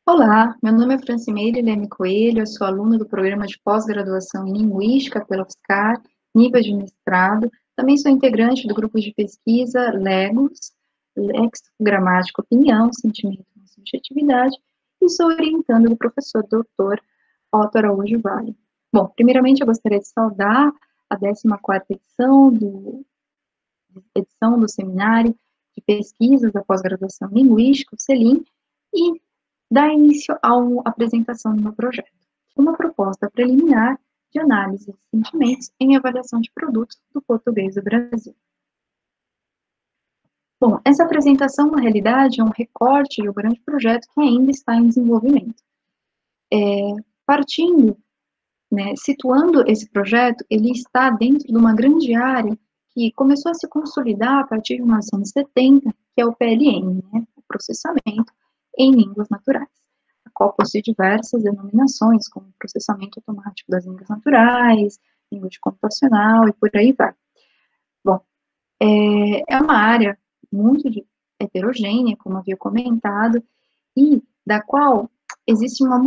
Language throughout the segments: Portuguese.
Olá, meu nome é Francimeire Leme Coelho, eu sou aluna do programa de pós-graduação em Linguística pela UFSCar, nível de mestrado. Também sou integrante do grupo de pesquisa LEGOS, Léxico, Gramática, Opinião, Sentimento e Subjetividade, e sou orientanda do professor Dr. Otto Araújo Vale. Bom, primeiramente eu gostaria de saudar a 14ª edição do Seminário de Pesquisas da Pós-Graduação em Linguística, o CELIM, e dar início à apresentação do meu projeto, uma proposta preliminar de análise de sentimentos em avaliação de produtos do português do Brasil. Bom, essa apresentação, na realidade, é um recorte de um grande projeto que ainda está em desenvolvimento. Partindo, situando esse projeto, ele está dentro de uma grande área que começou a se consolidar a partir de 1970, que é o PLN, o processamento em línguas naturais, a qual possui diversas denominações, como processamento automático das línguas naturais, linguagem computacional e por aí vai. Bom, é uma área muito heterogênea, como havia comentado, e da qual existe uma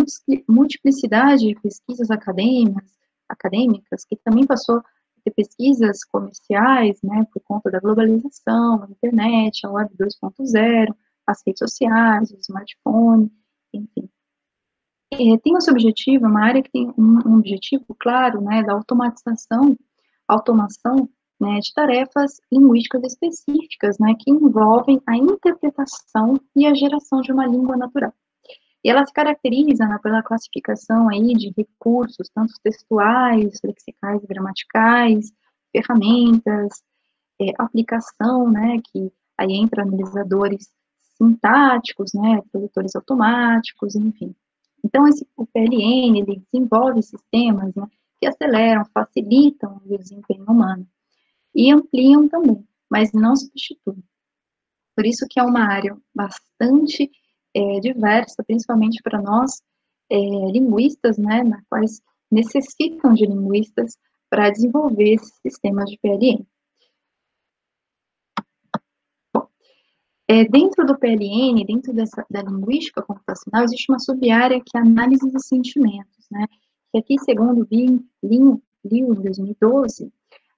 multiplicidade de pesquisas acadêmicas que também passou a ter pesquisas comerciais, por conta da globalização, a internet, a web 2.0, as redes sociais, o smartphone, enfim. Tem esse objetivo, é uma área que tem um objetivo claro, da automação, de tarefas linguísticas específicas, que envolvem a interpretação e a geração de uma língua natural. E ela se caracteriza pela classificação aí de recursos, tanto textuais, lexicais e gramaticais, ferramentas, aplicação, que aí entra analisadores sintáticos, tradutores automáticos, enfim. Então, o PLN, ele desenvolve sistemas, que aceleram, facilitam o desempenho humano e ampliam também, mas não substituem. Por isso que é uma área bastante diversa, principalmente para nós, linguistas, na quais necessitam de linguistas para desenvolver esses sistemas de PLN. Bom, dentro do PLN, dentro da linguística computacional, existe uma sub-área que é a análise de sentimentos, que aqui, segundo Liu, em 2012,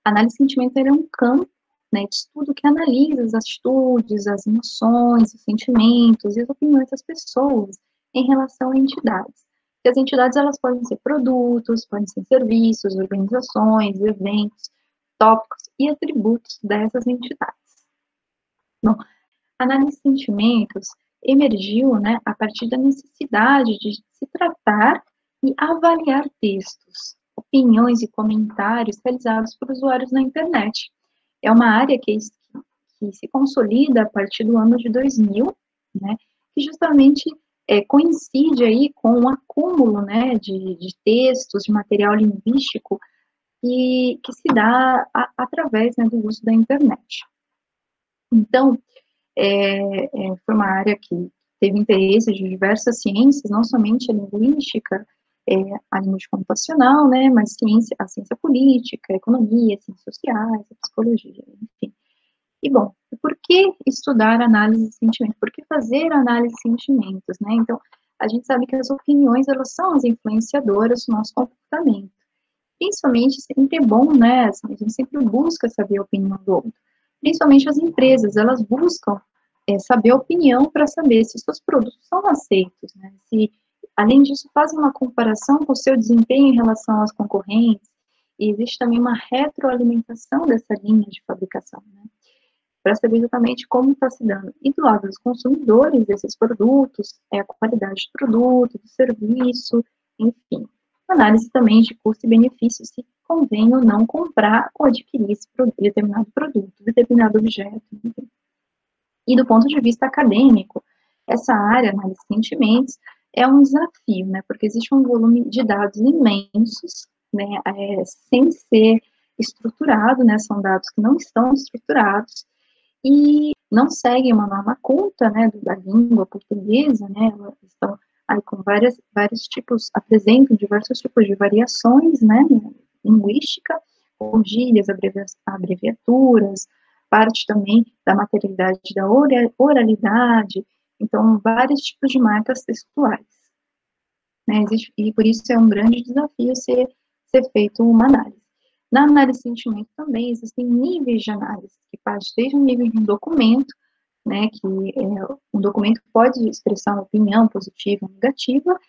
a análise de sentimentos é um campo de estudo que analisa as atitudes, as emoções, os sentimentos e as opiniões das pessoas em relação a entidades. E as entidades, elas podem ser produtos, podem ser serviços, organizações, eventos, tópicos e atributos dessas entidades. Bom, a análise de sentimentos emergiu, a partir da necessidade de se tratar e avaliar textos, opiniões e comentários realizados por usuários na internet. É uma área que se consolida a partir do ano de 2000, que justamente coincide aí com o acúmulo, de textos, de material linguístico que se dá através do uso da internet. Então, foi uma área que teve interesse de diversas ciências, não somente a linguística, a linguagem computacional, mas a ciência política, a economia, as ciências sociais, a psicologia, enfim. E, bom, por que estudar análise de sentimentos? Por que fazer análise de sentimentos, Então, a gente sabe que as opiniões, elas são as influenciadoras do nosso comportamento. Principalmente, sempre é bom, a gente sempre busca saber a opinião do outro. Principalmente as empresas, elas buscam saber a opinião para saber se os seus produtos são aceitos, Se, além disso, fazem uma comparação com o seu desempenho em relação aos concorrentes, e existe também uma retroalimentação dessa linha de fabricação, para saber exatamente como está se dando. E do lado dos consumidores desses produtos, a qualidade do produto, do serviço, enfim. Análise também de custo e benefício, se convém ou não comprar ou adquirir esse determinado produto, determinado objeto, enfim. E do ponto de vista acadêmico, essa área, análise de sentimentos, é um desafio, porque existe um volume de dados imensos, sem ser estruturado, são dados que não estão estruturados e não seguem uma norma culta, da língua portuguesa, elas estão aí com vários tipos, apresentam diversos tipos de variações, linguística, com gírias, abreviaturas, parte também da materialidade da oralidade, Então, vários tipos de marcas textuais, né? E por isso é um grande desafio ser feito uma análise. Na análise de sentimento também existem níveis de análise, que parte desde o nível de um documento, né, que um documento pode expressar uma opinião positiva ou negativa,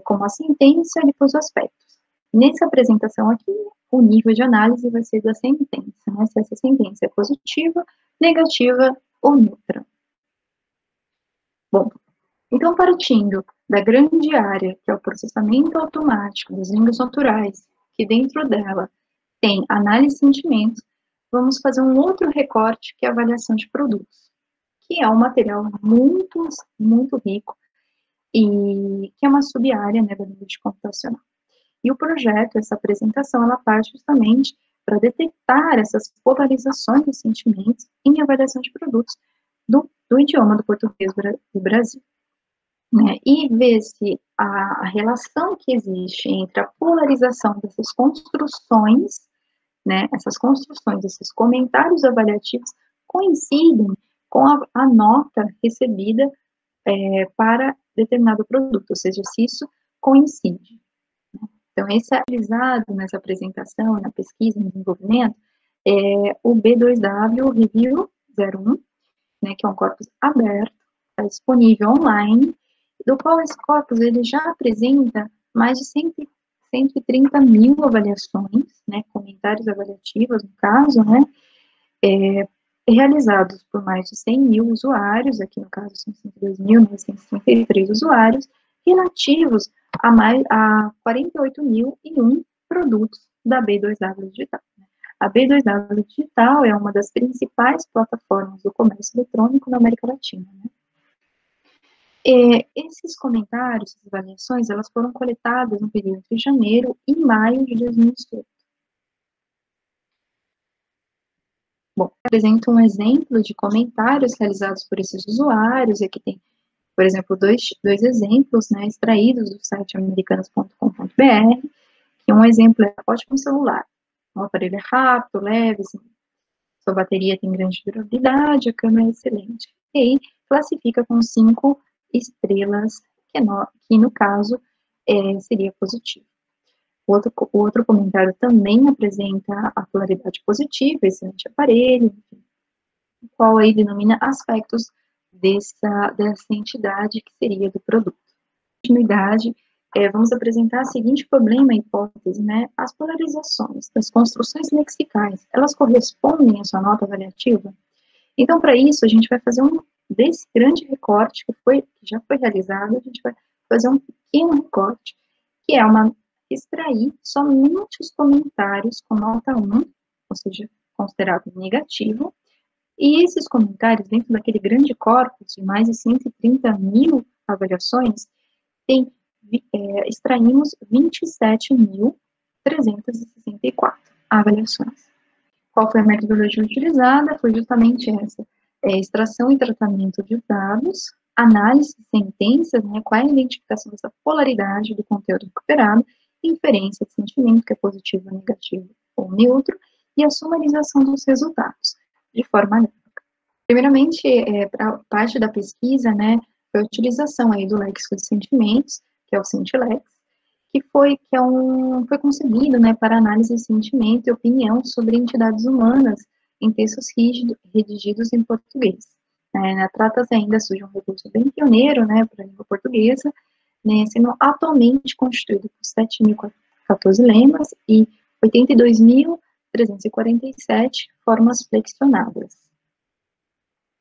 como a sentença e depois os aspectos. Nessa apresentação aqui, o nível de análise vai ser da sentença, né, se essa sentença é positiva, negativa ou neutra. Bom, então partindo da grande área, que é o processamento automático das línguas naturais, que dentro dela tem análise de sentimentos, vamos fazer um outro recorte, que é a avaliação de produtos, que é um material muito, muito rico e que é uma sub-área, né, da linguística computacional. E o projeto, essa apresentação, ela parte justamente para detectar essas polarizações de sentimentos em avaliação de produtos do idioma do português do Brasil, né? E ver se a relação que existe entre a polarização dessas construções, né, essas construções, esses comentários avaliativos coincidem com a nota recebida para determinado produto, ou seja, se isso coincide. Então, esse é utilizado nessa apresentação, na pesquisa, no desenvolvimento, o B2W Review 01, né, que é um corpus aberto, está disponível online, do qual esse corpus ele já apresenta mais de 130 mil avaliações, né, comentários avaliativos, no caso, né, realizados por mais de 100 mil usuários, aqui no caso são 102.953 usuários, relativos a 48.001 produtos da B2W Digital. A B2W Digital é uma das principais plataformas do comércio eletrônico na América Latina, né? Esses comentários, essas avaliações, elas foram coletadas no período entre janeiro e maio de 2018. Bom, apresento um exemplo de comentários realizados por esses usuários, e aqui tem, por exemplo, dois exemplos, né, extraídos do site americanas.com.br, que um exemplo é ótimo celular, o aparelho é rápido, leve, assim, sua bateria tem grande durabilidade, a câmera é excelente. E aí, classifica com 5 estrelas, que no caso seria positivo. O outro comentário também apresenta a polaridade positiva, excelente aparelho, o qual aí denomina aspectos dessa entidade que seria do produto. Continuidade, vamos apresentar o seguinte problema, hipótese, né? As polarizações das construções lexicais, elas correspondem à sua nota avaliativa? Então, para isso, a gente vai fazer desse grande recorte que já foi realizado, a gente vai fazer um pequeno recorte, que é extrair somente os comentários com nota 1, ou seja, considerado negativo, e esses comentários, dentro daquele grande corpus de mais de 130 mil avaliações, extraímos 27.364 avaliações. Qual foi a metodologia utilizada? Foi justamente essa, extração e tratamento de dados, análise de sentenças, né, qual é a identificação dessa polaridade do conteúdo recuperado, inferência de sentimento, que é positivo, negativo ou neutro, e a sumarização dos resultados, de forma análoga. Primeiramente, para parte da pesquisa, né, foi a utilização aí do léxico de sentimentos, que é o Sentilex, que foi concebido, né, para análise de sentimento e opinião sobre entidades humanas em textos redigidos em português. Trata-se ainda de um recurso bem pioneiro, né, para a língua portuguesa, né, sendo atualmente constituído por 7.014 lemas e 82.347 formas flexionadas.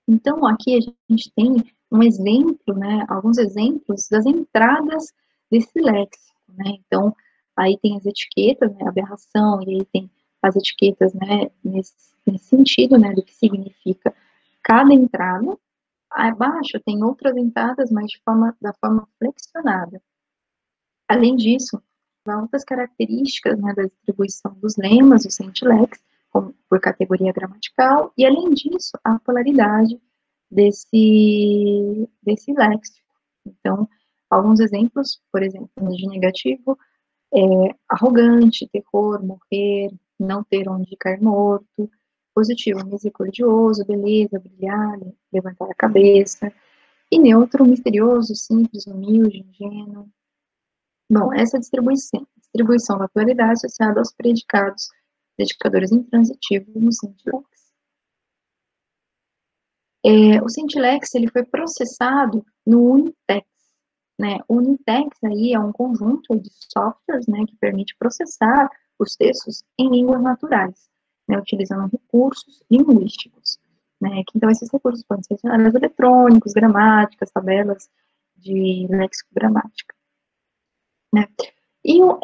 Então, aqui a gente tem um exemplo, né, alguns exemplos das entradas desse léxico, né, então, aí tem as etiquetas, né, aberração, e aí tem as etiquetas, né, nesse sentido, né, do que significa cada entrada. Abaixo tem outras entradas, mas da forma flexionada. Além disso, há outras características, né, da distribuição dos lemas, do Sentilex, por categoria gramatical, e além disso, a polaridade desse léxico. Então, alguns exemplos, por exemplo, de negativo, arrogante, terror, morrer, não ter onde cair morto. Positivo, misericordioso, beleza, brilhar, levantar a cabeça. E neutro, misterioso, simples, humilde, ingênuo. Bom, essa distribuição da pluralidade associada aos predicadores intransitivos no Sentilex. O Sentilex ele foi processado no Unitex. Né? O Unitex aí é um conjunto de softwares, né, que permite processar os textos em línguas naturais, né, utilizando recursos linguísticos. Né? Então, esses recursos podem ser dicionários eletrônicos, gramáticas, tabelas de lexicogramática. Né? E o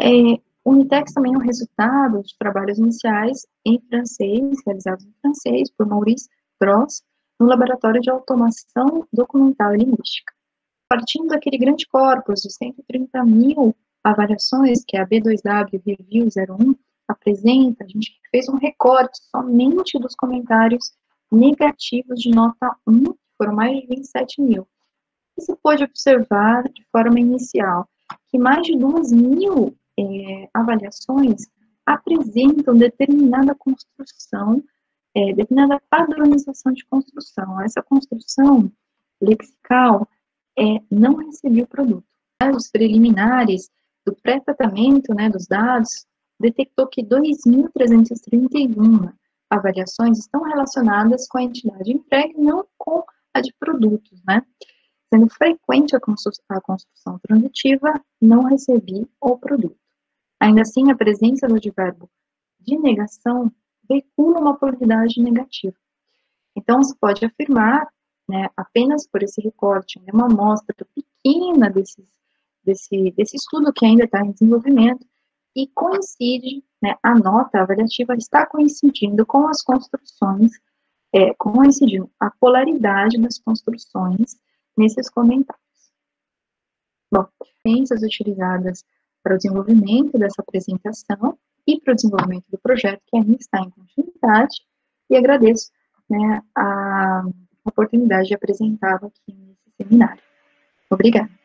Unitex também é um resultado de trabalhos iniciais em francês, realizados em francês por Maurice Gross, no Laboratório de Automação Documental e Linguística. Partindo daquele grande corpus de 130 mil avaliações que a B2W Review 01 apresenta, a gente fez um recorte somente dos comentários negativos de nota 1, que foram mais de 27 mil. E se pôde observar de forma inicial que mais de 2.000 avaliações apresentam determinada construção, determinada padronização de construção. Essa construção lexical não recebi o produto. Os preliminares do pré-tratamento, né, dos dados, detectou que 2.331 avaliações estão relacionadas com a entidade entregue, não com a de produtos, né? Sendo frequente a construção transitiva, não recebi o produto. Ainda assim, a presença do advérbio de negação veicula uma probabilidade negativa. Então, se pode afirmar, né, apenas por esse recorte, né, uma amostra pequena desse estudo que ainda está em desenvolvimento, e coincide, né, a nota avaliativa está coincidindo com as construções, coincidindo a polaridade das construções nesses comentários. Bom, ferramentas utilizadas para o desenvolvimento dessa apresentação e para o desenvolvimento do projeto, que ainda está em continuidade, e agradeço, né, a oportunidade de apresentá-lo aqui nesse seminário. Obrigada.